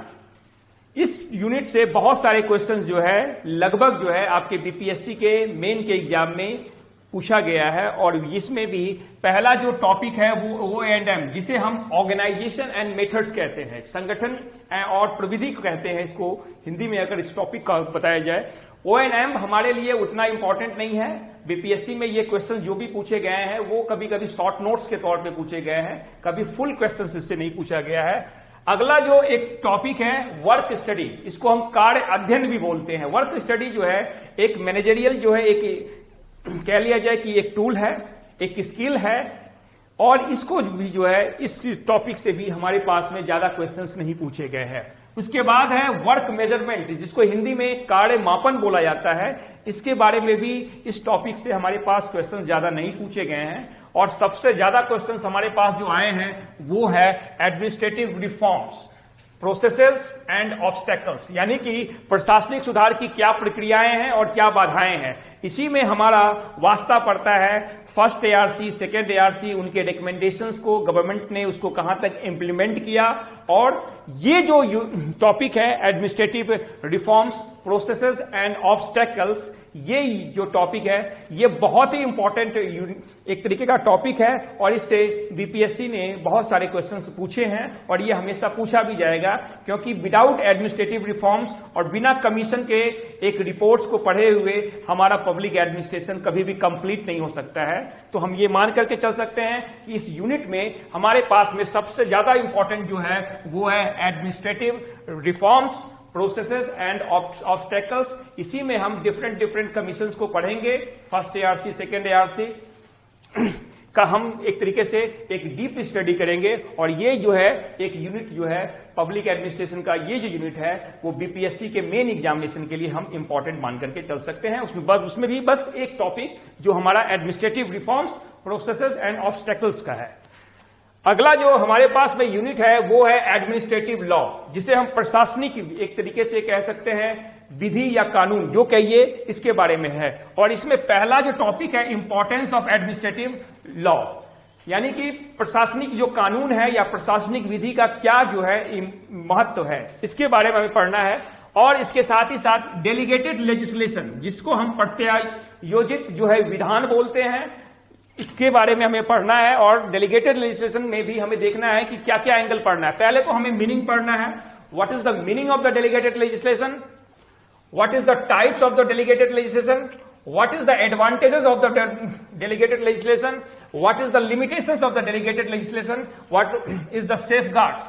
इस यूनिट से बहुत सारे क्वेश्चंस जो है लगभग जो है आपके बीपीएससी के मेन के एग्जाम में पूछा गया है। और इसमें भी पहला जो टॉपिक है वो O&M, जिसे हम ऑर्गेनाइजेशन एंड मेथड्स कहते हैं, संगठन और प्रविधि कहते हैं इसको हिंदी में अगर इस टॉपिक का बताया जाए। O&M हमारे लिए उतना इंपॉर्टेंट नहीं है। बीपीएससी में ये क्वेश्चन जो भी पूछे गए हैं वो कभी कभी शॉर्ट नोट्स के तौर पे पूछे गए हैं, कभी फुल क्वेश्चन इससे नहीं पूछा गया है। अगला जो एक टॉपिक है वर्क स्टडी, इसको हम कार्य अध्ययन भी बोलते हैं। वर्क स्टडी जो है एक मैनेजरियल जो है, एक कह लिया जाए कि एक टूल है, एक स्किल है, और इसको भी जो है इस टॉपिक से भी हमारे पास में ज्यादा क्वेश्चंस नहीं पूछे गए हैं। उसके बाद है वर्क मेजरमेंट, जिसको हिंदी में कार्य मापन बोला जाता है। इसके बारे में भी इस टॉपिक से हमारे पास क्वेश्चन ज्यादा नहीं पूछे गए हैं। और सबसे ज्यादा क्वेश्चन हमारे पास जो आए हैं वो है administrative reforms, processes and obstacles, यानी कि प्रशासनिक सुधार की क्या प्रक्रियाएं हैं और क्या बाधाएं हैं। इसी में हमारा वास्ता पड़ता है फर्स्ट एआरसी, सेकेंड एआरसी, उनके रिकमेंडेशंस को गवर्नमेंट ने उसको कहां तक इंप्लीमेंट किया। और ये जो टॉपिक है administrative reforms, processes and obstacles, ये जो टॉपिक है ये बहुत ही इंपॉर्टेंट एक तरीके का टॉपिक है। और इससे बीपीएससी ने बहुत सारे क्वेश्चंस पूछे हैं और ये हमेशा पूछा भी जाएगा, क्योंकि विदाउट एडमिनिस्ट्रेटिव रिफॉर्म्स और बिना कमीशन के एक रिपोर्ट्स को पढ़े हुए हमारा पब्लिक एडमिनिस्ट्रेशन कभी भी कंप्लीट नहीं हो सकता है। तो हम ये मान करके चल सकते हैं कि इस यूनिट में हमारे पास में सबसे ज्यादा इंपॉर्टेंट जो है वो है administrative reforms, processes and obstacles. इसी में हम डिफरेंट कमीशंस को पढ़ेंगे। फर्स्ट एआरसी, सेकेंड एआरसी का हम एक तरीके से एक डीप स्टडी करेंगे। और ये जो है एक यूनिट जो है पब्लिक एडमिनिस्ट्रेशन का, ये जो यूनिट है वो बीपीएससी के मेन एग्जामिनेशन के लिए हम इंपॉर्टेंट मान करके चल सकते हैं। उसमें भी बस एक टॉपिक जो हमारा administrative reforms, processes and obstacles का है। अगला जो हमारे पास में यूनिट है वो है एडमिनिस्ट्रेटिव लॉ, जिसे हम प्रशासनिक एक तरीके से कह सकते हैं विधि या कानून, जो कहिए इसके बारे में है। और इसमें पहला जो टॉपिक है इंपॉर्टेंस ऑफ एडमिनिस्ट्रेटिव लॉ, यानी कि प्रशासनिक जो कानून है या प्रशासनिक विधि का क्या जो है महत्व है, इसके बारे में हमें पढ़ना है। और इसके साथ ही साथ डेलीगेटेड लेजिस्लेशन, जिसको हम प्रत्यायोजित जो है विधान बोलते हैं, इसके बारे में हमें पढ़ना है। और डेलीगेटेड लेजिस्लेशन में भी हमें देखना है कि क्या क्या एंगल पढ़ना है। पहले तो हमें मीनिंग पढ़ना है, what is the meaning of the delegated legislation, what is the types of the delegated legislation, what is the advantages of the delegated legislation, what is the limitations of the delegated legislation, what is the safeguards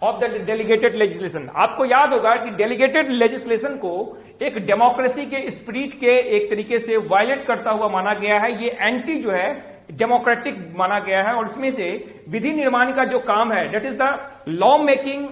of the delegated legislation। आपको याद होगा कि डेलीगेटेड लेजिस्लेशन को एक डेमोक्रेसी के स्पिरिट के एक तरीके से वायलेट करता हुआ माना गया है। ये एंटी जो है डेमोक्रेटिक माना गया है। और इसमें से विधि निर्माण का जो काम है, that is the law making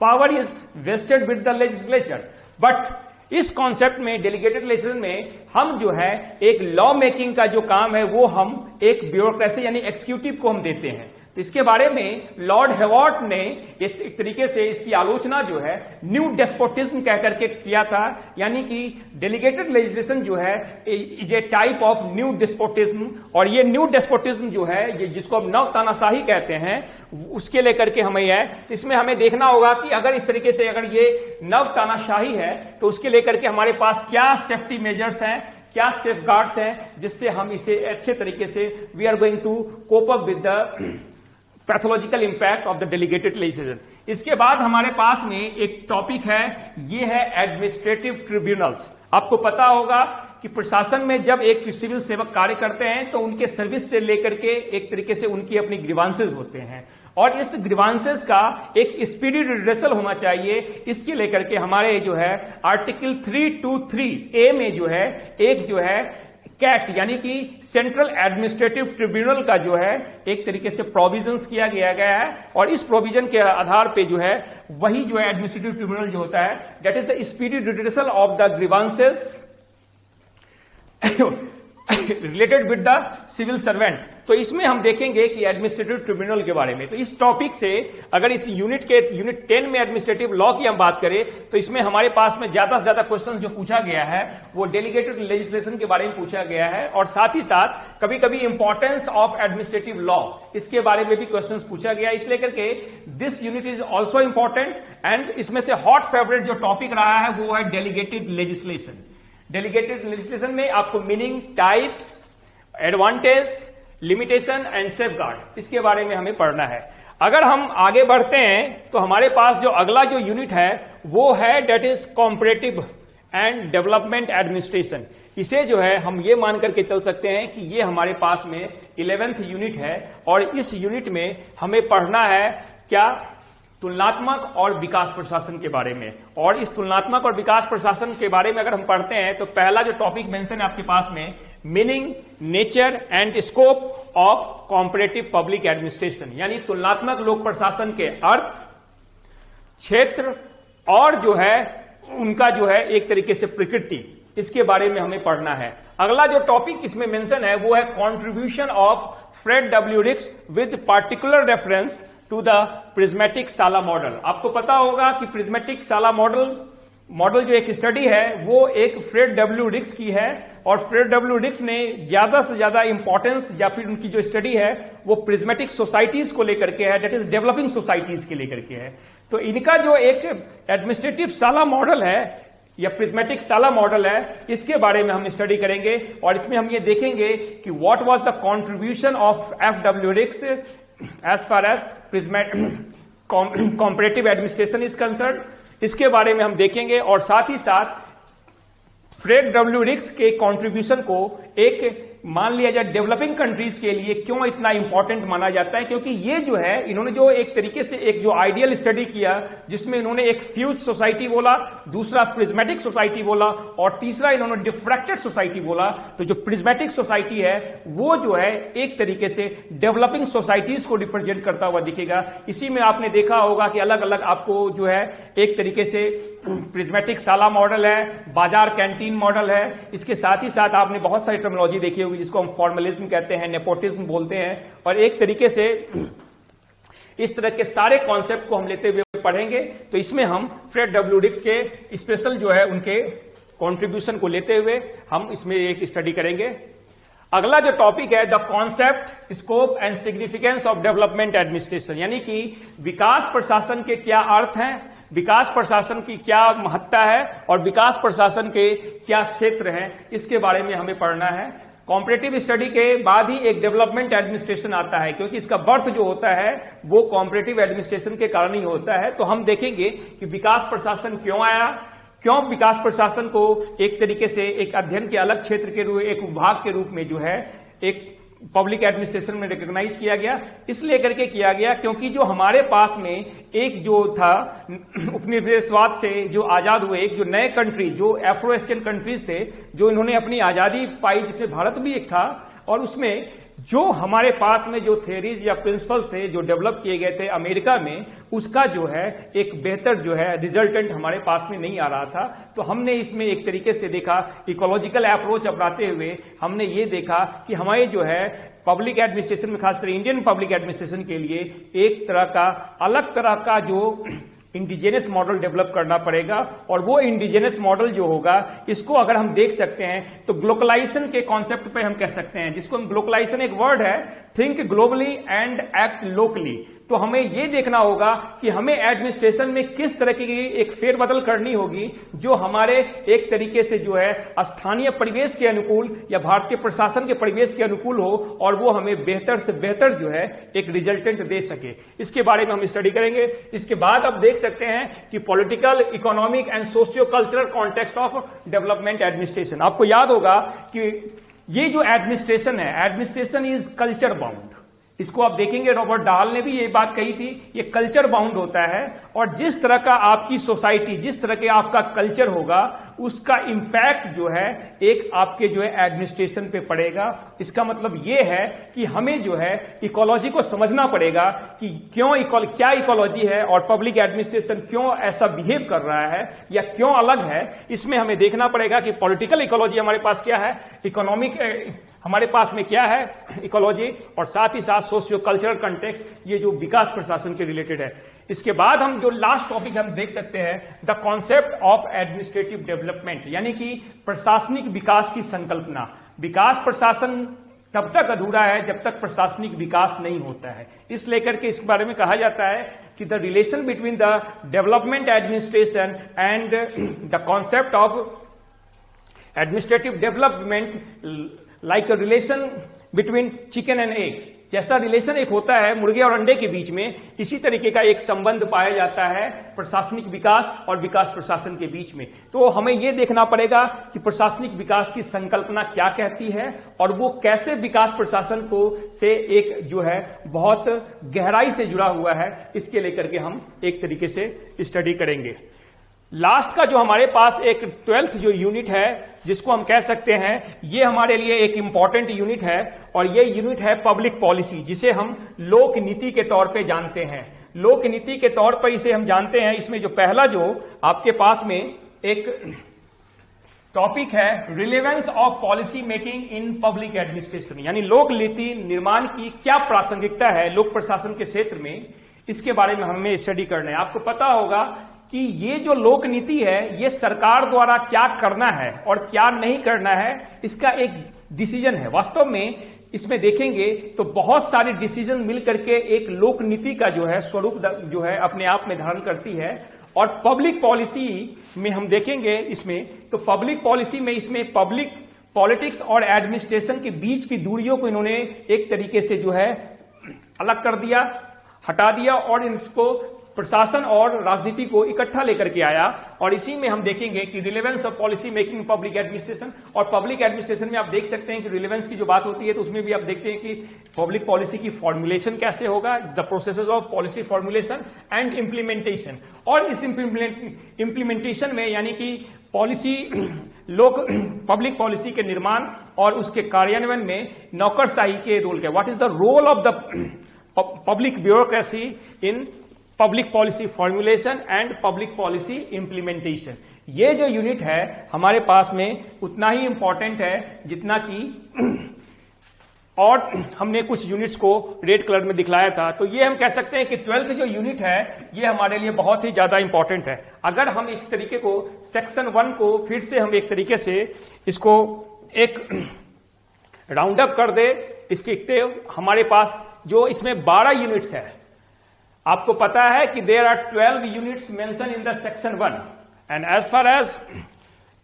power is wasted with the legislature. But इस कॉन्सेप्ट में डेलीगेटेड लेजिस्लेशन में हम जो है एक लॉ मेकिंग का जो काम है वो हम एक ब्यूरोक्रेसी यानी एक्सिक्यूटिव को हम देते हैं। तो इसके बारे में लॉर्ड हेवर्ट ने इस एक तरीके से इसकी आलोचना जो है न्यू डेस्पोटिज्म कह करके किया था, यानी कि डेलीगेटेड लेजिस्लेशन जो है is a type of new despotism. और ये न्यू डेस्पोटिज्म जो है, ये जिसको हम नव तानाशाही कहते हैं, उसके लेकर के हमें है। इसमें हमें देखना होगा कि अगर इस तरीके से अगर ये नव तानाशाही है तो उसके लेकर के हमारे पास क्या सेफ्टी मेजर्स हैं, क्या सेफगार्ड्स हैं, जिससे हम इसे अच्छे तरीके से we are going to cope up with the pathological impact of the delegated legislation. इसके बाद हमारे पास में एक टॉपिक है, ये है एडमिनिस्ट्रेटिव ट्रिब्यूनल्स। आपको पता होगा कि प्रशासन में जब एक सिविल सेवक कार्य करते हैं तो उनके सर्विस से लेकर के एक तरीके से उनकी अपनी ग्रीवांसेस होते हैं, और इस ग्रीवांसेस का एक स्पीडी रिड्रेसल होना चाहिए। इसके लेकर के हमारे जो है आर्टिकल 323A में जो है एक जो है कैट यानी कि सेंट्रल एडमिनिस्ट्रेटिव ट्रिब्यूनल का जो है एक तरीके से प्रोविजंस किया गया है, और इस प्रोविजन के आधार पे जो है वही जो है एडमिनिस्ट्रेटिव ट्रिब्यूनल जो होता है that is the speedy redressal of the grievances related with the civil servant. तो इसमें हम देखेंगे कि एडमिनिस्ट्रेटिव ट्रिब्यूनल के बारे में। तो इस टॉपिक से अगर इस यूनिट 10 में एडमिनिस्ट्रेटिव लॉ की हम बात करें तो इसमें हमारे पास में ज्यादा से ज्यादा क्वेश्चन जो पूछा गया है वो डेलीगेटेड लेजिस्लेशन के बारे में पूछा गया है, और साथ ही साथ कभी कभी इंपॉर्टेंस ऑफ एडमिनिस्ट्रेटिव लॉ इसके बारे में भी क्वेश्चन पूछा गया। इसलिए करके this unit is also important, and इसमें से हॉट फेवरेट जो टॉपिक रहा है वो है डेलीगेटेड लेजिस्लेशन। डेलीगेटेड लेजिस्लेशन में आपको meaning, types, advantage, limitation and safeguard इसके बारे में हमें पढ़ना है। अगर हम आगे बढ़ते हैं तो हमारे पास जो अगला जो यूनिट है वो है that is comparative and development administration. इसे जो है हम ये मान करके चल सकते हैं कि ये हमारे पास में 11th यूनिट है, और इस यूनिट में हमें पढ़ना है क्या, तुलनात्मक और विकास प्रशासन के बारे में। और इस तुलनात्मक और विकास प्रशासन के बारे में अगर हम पढ़ते हैं तो पहला जो टॉपिक मेंशन है आपके पास में, meaning, nature and scope of comparative public administration, यानी तुलनात्मक लोक प्रशासन के अर्थ, क्षेत्र और जो है उनका जो है एक तरीके से प्रकृति, इसके बारे में हमें पढ़ना है। अगला जो टॉपिक इसमें मेंशन है वो है contribution of Fred W Riggs with particular reference to the prismatic sala model. आपको पता होगा कि प्रिज्मेटिक साला मॉडल जो एक स्टडी है वो एक फ्रेड डब्ल्यू रिक्स की है, और फ्रेड डब्ल्यू रिक्स ने ज्यादा से ज्यादा इंपॉर्टेंस या फिर उनकी जो स्टडी है वो प्रिज्मेटिक सोसाइटीज को लेकर के है, दैट इज डेवलपिंग सोसाइटीज के लेकर के है। तो इनका जो एक एडमिनिस्ट्रेटिव साला मॉडल है या प्रिज्मेटिक साला मॉडल है, इसके बारे में हम स्टडी करेंगे, और इसमें हम ये देखेंगे कि what was the contribution of FW रिक्स as far as comparative administration is concerned, इसके बारे में हम देखेंगे। और साथ ही साथ फ्रेड डब्ल्यू रिक्स के कंट्रीब्यूशन को एक मान लिया जाए डेवलपिंग कंट्रीज के लिए क्यों इतना इंपॉर्टेंट माना जाता है, क्योंकि ये जो है इन्होंने जो एक तरीके से एक जो आइडियल स्टडी किया जिसमें इन्होंने एक फ्यूज सोसाइटी बोला, दूसरा प्रिज्मेटिक सोसाइटी बोला, और तीसरा इन्होंने डिफ्रैक्टेड सोसाइटी बोला। तो जो प्रिज्मेटिक सोसाइटी है वो जो है एक तरीके से डेवलपिंग सोसाइटीज को रिप्रेजेंट करता हुआ दिखेगा। इसी में आपने देखा होगा कि अलग अलग आपको जो है एक तरीके से प्रिज्मेटिक साला मॉडल है, बाजार कैंटीन मॉडल है, इसके साथ ही साथ आपने बहुत सारी टर्मिनोलॉजी देखी होगी जिसको हम फॉर्मलिज्म कहते हैं, नेपोटिज्म बोलते हैं, और एक तरीके से इस तरह के सारे कॉन्सेप्ट को हम लेते हुए पढ़ेंगे। तो इसमें हम फ्रेड डब्ल्यू रिक्स के स्पेशल जो है उनके कंट्रीब्यूशन को लेते हुए हम इसमें एक स्टडी करेंगे। अगला जो टॉपिक है the concept, scope and significance of development administration, यानी कि विकास प्रशासन के क्या अर्थ हैं, विकास प्रशासन की क्या महत्ता है और विकास प्रशासन के क्या क्षेत्र हैं, इसके बारे में हमें पढ़ना है। कॉम्परेटिव स्टडी के बाद ही एक डेवलपमेंट एडमिनिस्ट्रेशन आता है, क्योंकि इसका बर्थ जो होता है वो कॉम्परेटिव एडमिनिस्ट्रेशन के कारण ही होता है। तो हम देखेंगे कि विकास प्रशासन क्यों आया, क्यों विकास प्रशासन को एक तरीके से एक अध्ययन के अलग क्षेत्र के रूप, एक विभाग के रूप में जो है एक पब्लिक एडमिनिस्ट्रेशन में रिकॉग्नाइज किया गया। इसलिए करके किया गया क्योंकि जो हमारे पास में एक जो था उपनिवेशवाद से जो आजाद हुए, एक जो नए कंट्री जो एफ्रो एशियन कंट्रीज थे जो इन्होंने अपनी आजादी पाई, जिसमें भारत भी एक था, और उसमें जो हमारे पास में जो थ्योरीज या प्रिंसिपल्स थे जो डेवलप किए गए थे अमेरिका में, उसका जो है एक बेहतर जो है रिजल्टेंट हमारे पास में नहीं आ रहा था। तो हमने इसमें एक तरीके से देखा, इकोलॉजिकल अप्रोच अपनाते हुए हमने ये देखा कि हमारे जो है पब्लिक एडमिनिस्ट्रेशन में, खासकर इंडियन पब्लिक एडमिनिस्ट्रेशन के लिए एक तरह का अलग तरह का जो इंडिजिनस मॉडल डेवलप करना पड़ेगा। और वो इंडिजिनस मॉडल जो होगा, इसको अगर हम देख सकते हैं तो ग्लोबलाइजेशन के कॉन्सेप्ट पे हम कह सकते हैं, जिसको हम ग्लोबलाइजेशन एक वर्ड है, think globally and act locally. तो हमें यह देखना होगा कि हमें एडमिनिस्ट्रेशन में किस तरह की एक फेरबदल करनी होगी जो हमारे एक तरीके से जो है स्थानीय परिवेश के अनुकूल या भारतीय प्रशासन के परिवेश के अनुकूल हो और वो हमें बेहतर से बेहतर जो है एक रिजल्टेंट दे सके। इसके बारे में हम स्टडी करेंगे। इसके बाद आप देख सकते हैं कि political, economic and socio cultural context of development administration. आपको याद होगा कि ये जो एडमिनिस्ट्रेशन है, एडमिनिस्ट्रेशन इज कल्चर बाउंड। इसको आप देखेंगे, रॉबर्ट डाल ने भी ये बात कही थी, ये कल्चर बाउंड होता है और जिस तरह का आपकी सोसाइटी, जिस तरह के आपका कल्चर होगा उसका इंपैक्ट जो है एक आपके जो है एडमिनिस्ट्रेशन पे पड़ेगा। इसका मतलब ये है कि हमें जो है इकोलॉजी को समझना पड़ेगा कि क्या इकोलॉजी है और पब्लिक एडमिनिस्ट्रेशन क्यों ऐसा बिहेव कर रहा है या क्यों अलग है। इसमें हमें देखना पड़ेगा कि पॉलिटिकल इकोलॉजी हमारे पास क्या है, इकोनॉमिक हमारे पास में क्या है इकोलॉजी, और साथ ही साथ सोशियो कल्चरल कंटेक्स्ट, ये जो विकास प्रशासन के रिलेटेड है। इसके बाद हम जो लास्ट टॉपिक हम देख सकते हैं, the concept of administrative development, यानी कि प्रशासनिक विकास की संकल्पना। विकास प्रशासन तब तक अधूरा है जब तक प्रशासनिक विकास नहीं होता है। इस लेकर के इस बारे में कहा जाता है कि the relation between the development administration and the concept of administrative development like a relation between chicken and egg. जैसा रिलेशन एक होता है मुर्गे और अंडे के बीच में, इसी तरीके का एक संबंध पाया जाता है प्रशासनिक विकास और विकास प्रशासन के बीच में। तो हमें यह देखना पड़ेगा कि प्रशासनिक विकास की संकल्पना क्या कहती है और वो कैसे विकास प्रशासन को से एक जो है बहुत गहराई से जुड़ा हुआ है, इसके लेकर के हम एक तरीके से स्टडी करेंगे। लास्ट का जो हमारे पास एक 12th जो यूनिट है, जिसको हम कह सकते हैं ये हमारे लिए एक इंपॉर्टेंट यूनिट है, और ये यूनिट है पब्लिक पॉलिसी, जिसे हम लोक नीति के तौर पे जानते हैं। लोक नीति के तौर पर इसे हम जानते हैं। इसमें जो पहला जो आपके पास में एक टॉपिक है, relevance of policy making in public administration, यानी लोक नीति निर्माण की क्या प्रासंगिकता है लोक प्रशासन के क्षेत्र में, इसके बारे में हमें स्टडी करना है। आपको पता होगा कि ये जो लोक नीति है ये सरकार द्वारा क्या करना है और क्या नहीं करना है, इसका एक डिसीजन है। वास्तव में इसमें देखेंगे तो बहुत सारे डिसीजन मिल करके एक लोक नीति का जो है स्वरूप जो है अपने आप में धारण करती है। और पब्लिक पॉलिसी में हम देखेंगे इसमें, तो पब्लिक पॉलिसी में इसमें पब्लिक पॉलिटिक्स और एडमिनिस्ट्रेशन के बीच की दूरियों को इन्होंने एक तरीके से जो है अलग कर दिया, हटा दिया और इसको प्रशासन और राजनीति को इकट्ठा लेकर के आया। और इसी में हम देखेंगे कि relevance of policy making public administration, और पब्लिक एडमिनिस्ट्रेशन में आप देख सकते हैं कि रिलेवेंस की जो बात होती है तो उसमें भी आप देखते हैं कि पब्लिक पॉलिसी की फॉर्मुलेशन कैसे होगा, the processes of policy formulation and implementation. और इस इंप्लीमेंटेशन में यानी कि पॉलिसी पब्लिक पॉलिसी के निर्माण और उसके कार्यान्वयन में नौकरशाही के रोल क्या, what is the role of the public bureaucracy in public policy formulation and public policy implementation. ये जो यूनिट है हमारे पास में उतना ही इंपॉर्टेंट है जितना कि और हमने कुछ यूनिट्स को रेड कलर में दिखलाया था। तो ये हम कह सकते हैं कि 12th जो यूनिट है ये हमारे लिए बहुत ही ज्यादा इंपॉर्टेंट है। अगर हम इस तरीके को सेक्शन 1 को फिर से हम एक तरीके से इसको एक राउंड अप कर दे, इसके हमारे पास जो इसमें 12 यूनिट्स है। आपको पता है कि there are 12 units mention in the section 1 and as far as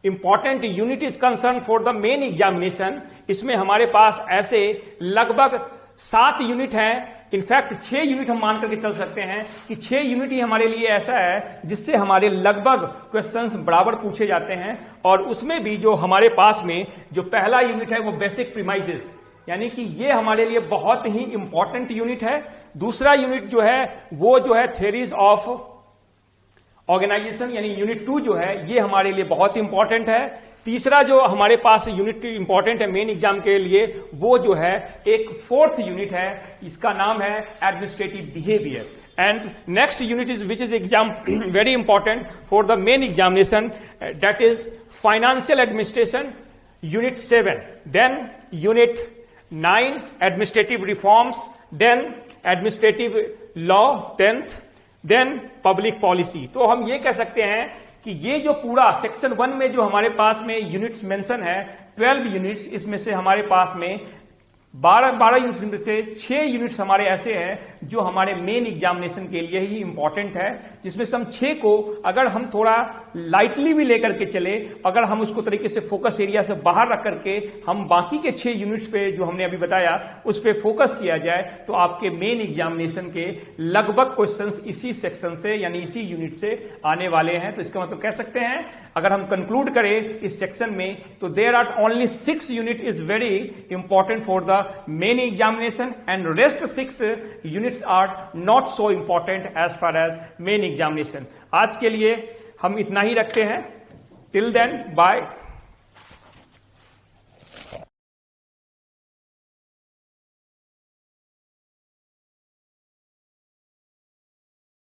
important unit is concern for the main examination, इसमें हमारे पास ऐसे लगभग 7 यूनिट हैं। इनफैक्ट 6 यूनिट हम मान करके चल सकते हैं कि 6 यूनिट ही हमारे लिए ऐसा है जिससे हमारे लगभग क्वेश्चंस बराबर पूछे जाते हैं। और उसमें भी जो हमारे पास में जो पहला यूनिट है वो बेसिक प्रीमाइसेस, यानी कि ये हमारे लिए बहुत ही इंपॉर्टेंट यूनिट है। दूसरा यूनिट जो है वो जो है थ्योरीज ऑफ ऑर्गेनाइजेशन, यानी यूनिट 2 जो है ये हमारे लिए बहुत इंपॉर्टेंट है। तीसरा जो हमारे पास यूनिट इंपॉर्टेंट है मेन एग्जाम के लिए वो जो है एक 4th यूनिट है, इसका नाम है administrative behaviour. And next unit is which is exam very important for the main examination, that is financial administration, unit 7, then unit 9 administrative reforms, then administrative law 10th, then public policy. तो हम ये कह सकते हैं कि ये जो पूरा सेक्शन 1 में जो हमारे पास में यूनिट्स मेंशन है 12 यूनिट्स, इसमें से हमारे पास में 12 यूनिट्स में से 6 यूनिट्स हमारे ऐसे हैं जो हमारे मेन एग्जामिनेशन के लिए ही इंपॉर्टेंट है, जिसमें से हम 6 को अगर हम थोड़ा लाइटली भी लेकर के चले, अगर हम उसको तरीके से फोकस एरिया से बाहर रख करके हम बाकी के 6 यूनिट्स पे जो हमने अभी बताया उस पे फोकस किया जाए, तो आपके मेन एग्जामिनेशन के लगभग क्वेश्चंस इसी सेक्शन से यानी इसी यूनिट से आने वाले हैं। तो इसका मतलब कह सकते हैं, अगर हम कंक्लूड करें इस सेक्शन में, तो there are only 6 unit is very important for the main examination and rest 6 units are not so important as far as main examination. आज के लिए हम इतना ही रखते हैं। Till then bye.